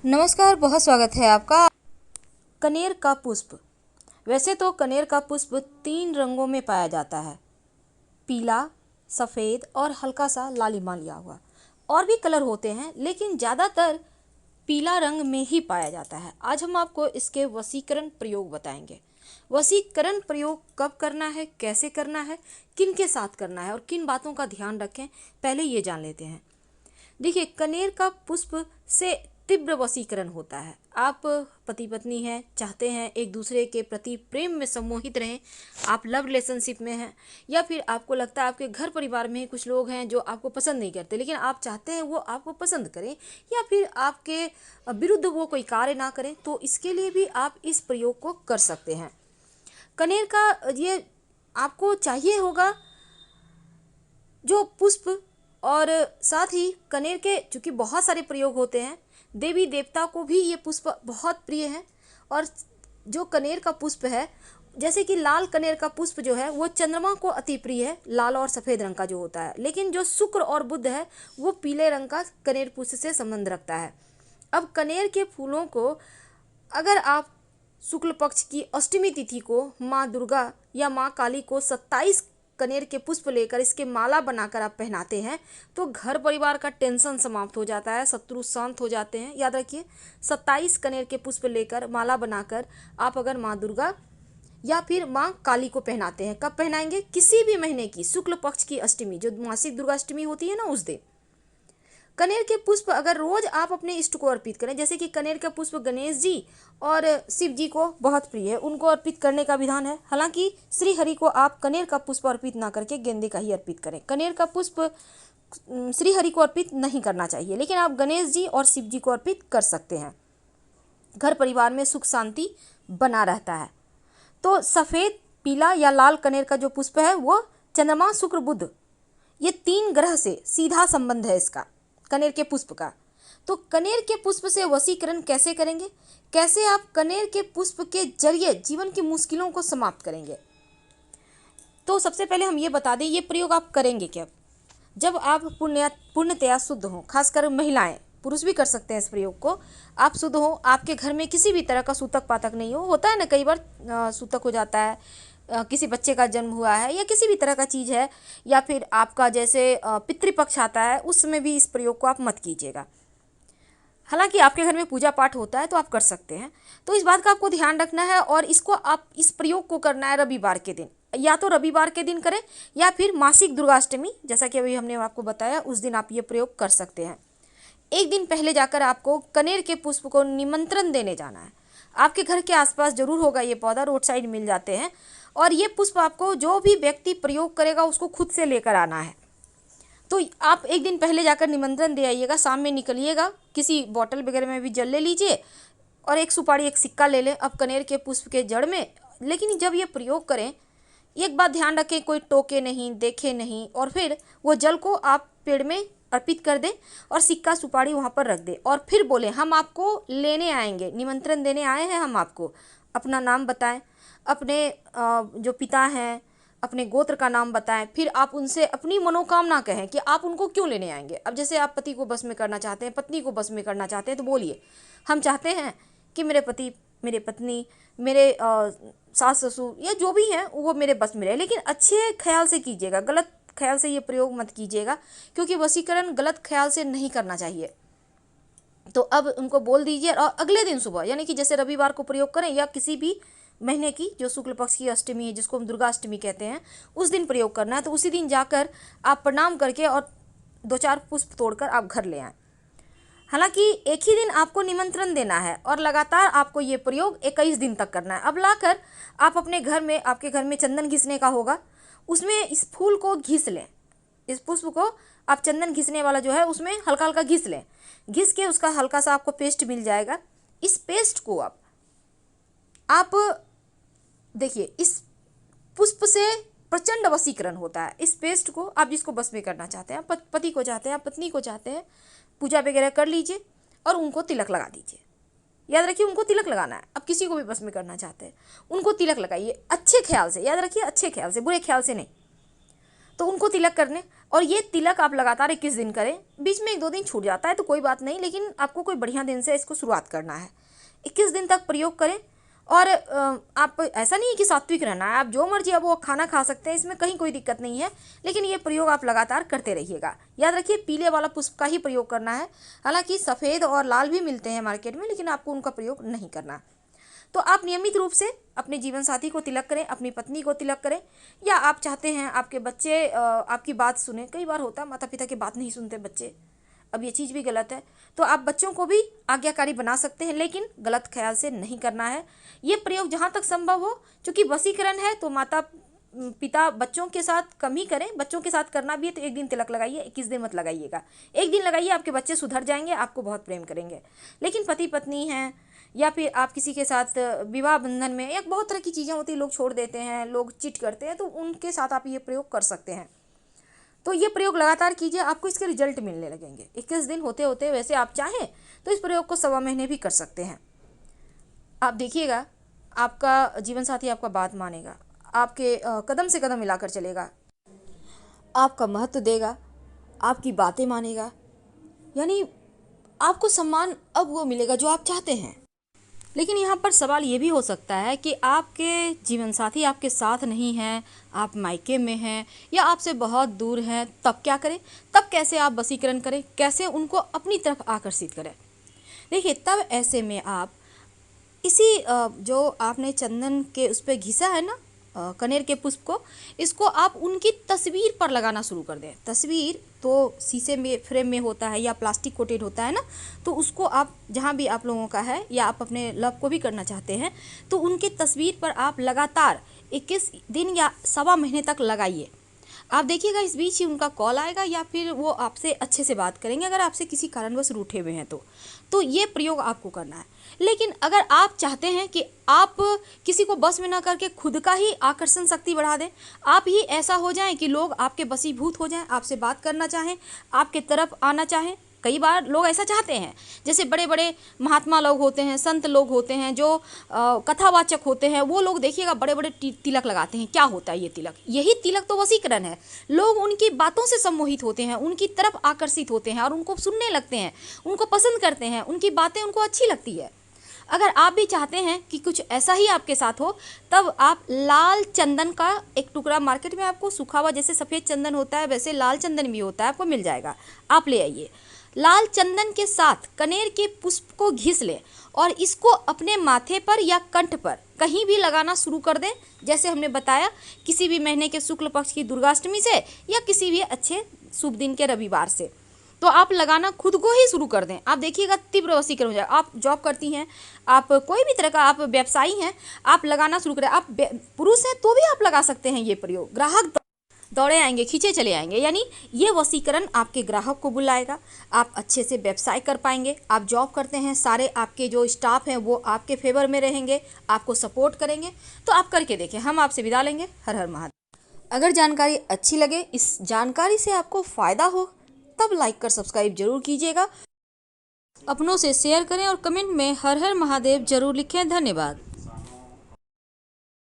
नमस्कार, बहुत स्वागत है आपका। कनेर का पुष्प। वैसे तो कनेर का पुष्प 3 रंगों में पाया जाता है, पीला, सफ़ेद और हल्का सा लालिमा लिया हुआ। और भी कलर होते हैं लेकिन ज़्यादातर पीला रंग में ही पाया जाता है। आज हम आपको इसके वशीकरण प्रयोग बताएंगे। वशीकरण प्रयोग कब करना है, कैसे करना है, किन के साथ करना है और किन बातों का ध्यान रखें, पहले ये जान लेते हैं। देखिए, कनेर का पुष्प से तीव्र वशीकरण होता है। आप पति पत्नी हैं, चाहते हैं एक दूसरे के प्रति प्रेम में सम्मोहित रहें, आप लव रिलेशनशिप में हैं, या फिर आपको लगता है आपके घर परिवार में कुछ लोग हैं जो आपको पसंद नहीं करते लेकिन आप चाहते हैं वो आपको पसंद करें, या फिर आपके विरुद्ध वो कोई कार्य ना करें, तो इसके लिए भी आप इस प्रयोग को कर सकते हैं। कनेर का ये आपको चाहिए होगा जो पुष्प, और साथ ही कनेर के चूँकि बहुत सारे प्रयोग होते हैं, देवी देवता को भी ये पुष्प बहुत प्रिय है। और जो कनेर का पुष्प है, जैसे कि लाल कनेर का पुष्प जो है वो चंद्रमा को अति प्रिय है, लाल और सफ़ेद रंग का जो होता है, लेकिन जो शुक्र और बुध है वो पीले रंग का कनेर पुष्प से संबंध रखता है। अब कनेर के फूलों को अगर आप शुक्ल पक्ष की अष्टमी तिथि को माँ दुर्गा या माँ काली को 27 कनेर के पुष्प लेकर इसके माला बनाकर आप पहनाते हैं तो घर परिवार का टेंशन समाप्त हो जाता है, शत्रु शांत हो जाते हैं। याद रखिए, 27 कनेर के पुष्प लेकर माला बनाकर आप अगर माँ दुर्गा या फिर माँ काली को पहनाते हैं, कब पहनाएंगे? किसी भी महीने की शुक्ल पक्ष की अष्टमी, जो मासिक दुर्गा अष्टमी होती है ना, उस दिन। कनेर के पुष्प अगर रोज आप अपने इष्ट को अर्पित करें, जैसे कि कनेर का पुष्प गणेश जी और शिव जी को बहुत प्रिय है, उनको अर्पित करने का विधान है। हालांकि श्री हरि को आप कनेर का पुष्प अर्पित ना करके गेंदे का ही अर्पित करें। कनेर का पुष्प श्री हरि को अर्पित नहीं करना चाहिए, लेकिन आप गणेश जी और शिव जी को अर्पित कर सकते हैं। घर परिवार में सुख शांति बना रहता है। तो सफ़ेद, पीला या लाल कनेर का जो पुष्प है वो चंद्रमा, शुक्र, बुध, ये 3 ग्रह से सीधा संबंध है इसका, कनेर के पुष्प का। तो कनेर के पुष्प से वशीकरण कैसे करेंगे, कैसे आप कनेर के पुष्प के जरिए जीवन की मुश्किलों को समाप्त करेंगे? तो सबसे पहले हम ये बता दें, ये प्रयोग आप करेंगे क्या? जब आप पूर्णतया शुद्ध हों, खासकर महिलाएं, पुरुष भी कर सकते हैं इस प्रयोग को। आप शुद्ध हों, आपके घर में किसी भी तरह का सूतक पातक नहीं हो, होता है ना कई बार सूतक हो जाता है, किसी बच्चे का जन्म हुआ है या किसी भी तरह का चीज़ है, या फिर आपका जैसे पितृपक्ष आता है, उस समय भी इस प्रयोग को आप मत कीजिएगा। हालांकि आपके घर में पूजा पाठ होता है तो आप कर सकते हैं। तो इस बात का आपको ध्यान रखना है, और इसको आप इस प्रयोग को करना है रविवार के दिन, या तो रविवार के दिन करें या फिर मासिक दुर्गाष्टमी, जैसा कि अभी हमने आपको बताया, उस दिन आप ये प्रयोग कर सकते हैं। एक दिन पहले जाकर आपको कनेर के पुष्प को निमंत्रण देने जाना है। आपके घर के आसपास जरूर होगा ये पौधा, रोड साइड मिल जाते हैं। और ये पुष्प आपको जो भी व्यक्ति प्रयोग करेगा उसको खुद से लेकर आना है। तो आप एक दिन पहले जाकर निमंत्रण दे आइएगा, शाम में निकलिएगा, किसी बॉटल वगैरह में भी जल ले लीजिए और एक सुपारी, एक सिक्का ले लें अब कनेर के पुष्प के जड़ में। लेकिन जब ये प्रयोग करें, एक बात ध्यान रखें, कोई टोके नहीं, देखे नहीं, और फिर वो जल को आप पेड़ में अर्पित कर दें और सिक्का सुपारी वहाँ पर रख दें, और फिर बोले हम आपको लेने आएंगे, निमंत्रण देने आए हैं हम आपको। अपना नाम बताएं, अपने जो पिता हैं अपने गोत्र का नाम बताएं, फिर आप उनसे अपनी मनोकामना कहें कि आप उनको क्यों लेने आएंगे। अब जैसे आप पति को बस में करना चाहते हैं, पत्नी को बस में करना चाहते हैं, तो बोलिए हम चाहते हैं कि मेरे पति, मेरे पत्नी, मेरे सास ससुर या जो भी हैं वो मेरे बस में रहे। लेकिन अच्छे ख्याल से कीजिएगा, गलत ख्याल से ये प्रयोग मत कीजिएगा, क्योंकि वशीकरण गलत ख्याल से नहीं करना चाहिए। तो अब उनको बोल दीजिए, और अगले दिन सुबह, यानी कि जैसे रविवार को प्रयोग करें या किसी भी महीने की जो शुक्ल पक्ष की अष्टमी है, जिसको हम दुर्गा अष्टमी कहते हैं, उस दिन प्रयोग करना है। तो उसी दिन जाकर आप प्रणाम करके और 2-4 पुष्प तोड़कर आप घर ले आएँ। हालांकि एक ही दिन आपको निमंत्रण देना है और लगातार आपको ये प्रयोग 21 दिन तक करना है। अब लाकर आप अपने घर में, आपके घर में चंदन घिसने का होगा, उसमें इस फूल को घिस लें, इस पुष्प को आप चंदन घिसने वाला जो है उसमें हल्का हल्का घिस लें। घिस के उसका हल्का सा आपको पेस्ट मिल जाएगा। इस पेस्ट को आप देखिए, इस पुष्प से प्रचंड वशीकरण होता है। इस पेस्ट को आप जिसको बस में करना चाहते हैं, पति को चाहते हैं, पत्नी को चाहते हैं, पूजा वगैरह कर लीजिए और उनको तिलक लगा दीजिए। याद रखिए, उनको तिलक लगाना है। अब किसी को भी बस में करना चाहते हैं, उनको तिलक लगाइए अच्छे ख्याल से, याद रखिए अच्छे ख्याल से, बुरे ख्याल से नहीं। तो उनको तिलक करने, और ये तिलक आप लगातार 21 दिन करें। बीच में 1-2 दिन छूट जाता है तो कोई बात नहीं, लेकिन आपको कोई बढ़िया दिन से इसको शुरुआत करना है। 21 दिन तक प्रयोग करें। और आप ऐसा नहीं है कि सात्विक रहना है, आप जो मर्जी अब वो खाना खा सकते हैं, इसमें कहीं कोई दिक्कत नहीं है, लेकिन ये प्रयोग आप लगातार करते रहिएगा। याद रखिए पीले वाला पुष्प का ही प्रयोग करना है। हालांकि सफ़ेद और लाल भी मिलते हैं मार्केट में, लेकिन आपको उनका प्रयोग नहीं करना। तो आप नियमित रूप से अपने जीवन साथी को तिलक करें, अपनी पत्नी को तिलक करें, या आप चाहते हैं आपके बच्चे आपकी बात सुने। कई बार होता है माता पिता की बात नहीं सुनते बच्चे, अब ये चीज़ भी गलत है, तो आप बच्चों को भी आज्ञाकारी बना सकते हैं, लेकिन गलत ख्याल से नहीं करना है। ये प्रयोग जहाँ तक संभव हो, क्योंकि वशीकरण है तो माता पिता बच्चों के साथ कम ही करें। बच्चों के साथ करना भी है तो 1 दिन तिलक लगाइए, 21 दिन मत लगाइएगा। 1 दिन लगाइए, आपके बच्चे सुधर जाएंगे, आपको बहुत प्रेम करेंगे। लेकिन पति पत्नी हैं, या फिर आप किसी के साथ विवाह बंधन में, या बहुत तरह की चीज़ें होती हैं, लोग छोड़ देते हैं, लोग चिट करते हैं, तो उनके साथ आप ये प्रयोग कर सकते हैं। तो ये प्रयोग लगातार कीजिए, आपको इसके रिजल्ट मिलने लगेंगे। 21 दिन होते होते वैसे आप चाहें तो इस प्रयोग को 1.25 महीने भी कर सकते हैं। आप देखिएगा आपका जीवन साथी आपका बात मानेगा, आपके कदम से कदम मिलाकर चलेगा, आपका महत्व देगा, आपकी बातें मानेगा, यानी आपको सम्मान अब वो मिलेगा जो आप चाहते हैं। लेकिन यहाँ पर सवाल ये भी हो सकता है कि आपके जीवन साथी आपके साथ नहीं हैं, आप मायके में हैं या आपसे बहुत दूर हैं, तब क्या करें? तब कैसे आप वशीकरण करें, कैसे उनको अपनी तरफ आकर्षित करें? देखिए, तब ऐसे में आप इसी जो आपने चंदन के उस पर घिसा है ना, कनेर के पुष्प को, इसको आप उनकी तस्वीर पर लगाना शुरू कर दें। तस्वीर तो शीशे में फ्रेम में होता है या प्लास्टिक कोटेड होता है ना, तो उसको आप जहाँ भी आप लोगों का है, या आप अपने लव को भी करना चाहते हैं, तो उनकी तस्वीर पर आप लगातार 21 दिन या 1.25 महीने तक लगाइए। आप देखिएगा इस बीच ही उनका कॉल आएगा, या फिर वो आपसे अच्छे से बात करेंगे, अगर आपसे किसी कारणवश रूठे हुए हैं तो ये प्रयोग आपको करना है। लेकिन अगर आप चाहते हैं कि आप किसी को बस में ना करके खुद का ही आकर्षण शक्ति बढ़ा दें, आप ही ऐसा हो जाएं कि लोग आपके वशीभूत हो जाएं, आपसे बात करना चाहें, आपके तरफ आना चाहें। कई बार लोग ऐसा चाहते हैं, जैसे बड़े बड़े महात्मा लोग होते हैं, संत लोग होते हैं, जो कथावाचक होते हैं, वो लोग देखिएगा बड़े बड़े तिलक लगाते हैं। क्या होता है ये तिलक? यही तिलक तो वशीकरण है। लोग उनकी बातों से सम्मोहित होते हैं, उनकी तरफ आकर्षित होते हैं और उनको सुनने लगते हैं, उनको पसंद करते हैं, उनकी बातें उनको अच्छी लगती है। अगर आप भी चाहते हैं कि कुछ ऐसा ही आपके साथ हो, तब आप लाल चंदन का एक टुकड़ा, मार्केट में आपको सूखा हुआ जैसे सफ़ेद चंदन होता है वैसे लाल चंदन भी होता है, आपको मिल जाएगा, आप ले आइए। लाल चंदन के साथ कनेर के पुष्प को घिस लें और इसको अपने माथे पर या कंठ पर कहीं भी लगाना शुरू कर दें। जैसे हमने बताया, किसी भी महीने के शुक्ल पक्ष की दुर्गाष्टमी से या किसी भी अच्छे शुभ दिन के रविवार से, तो आप लगाना खुद को ही शुरू कर दें। आप देखिएगा तीव्र वशीकरण हो जाएगा। आप जॉब करती हैं, आप कोई भी तरह का आप व्यवसायी हैं, आप लगाना शुरू करें। आप पुरुष हैं तो भी आप लगा सकते हैं ये प्रयोग। ग्राहक दौड़े आएंगे, खींचे चले आएंगे, यानी ये वशीकरण आपके ग्राहक को बुलाएगा। आप अच्छे से व्यवसाय कर पाएंगे। आप जॉब करते हैं, सारे आपके जो स्टाफ हैं वो आपके फेवर में रहेंगे, आपको सपोर्ट करेंगे। तो आप करके देखें। हम आपसे विदा लेंगे। हर हर महादेव। अगर जानकारी अच्छी लगे, इस जानकारी से आपको फ़ायदा हो, तब लाइक कर सब्सक्राइब जरूर कीजिएगा। अपनों से शेयर करें और कमेंट में हर हर महादेव जरूर लिखें। धन्यवाद।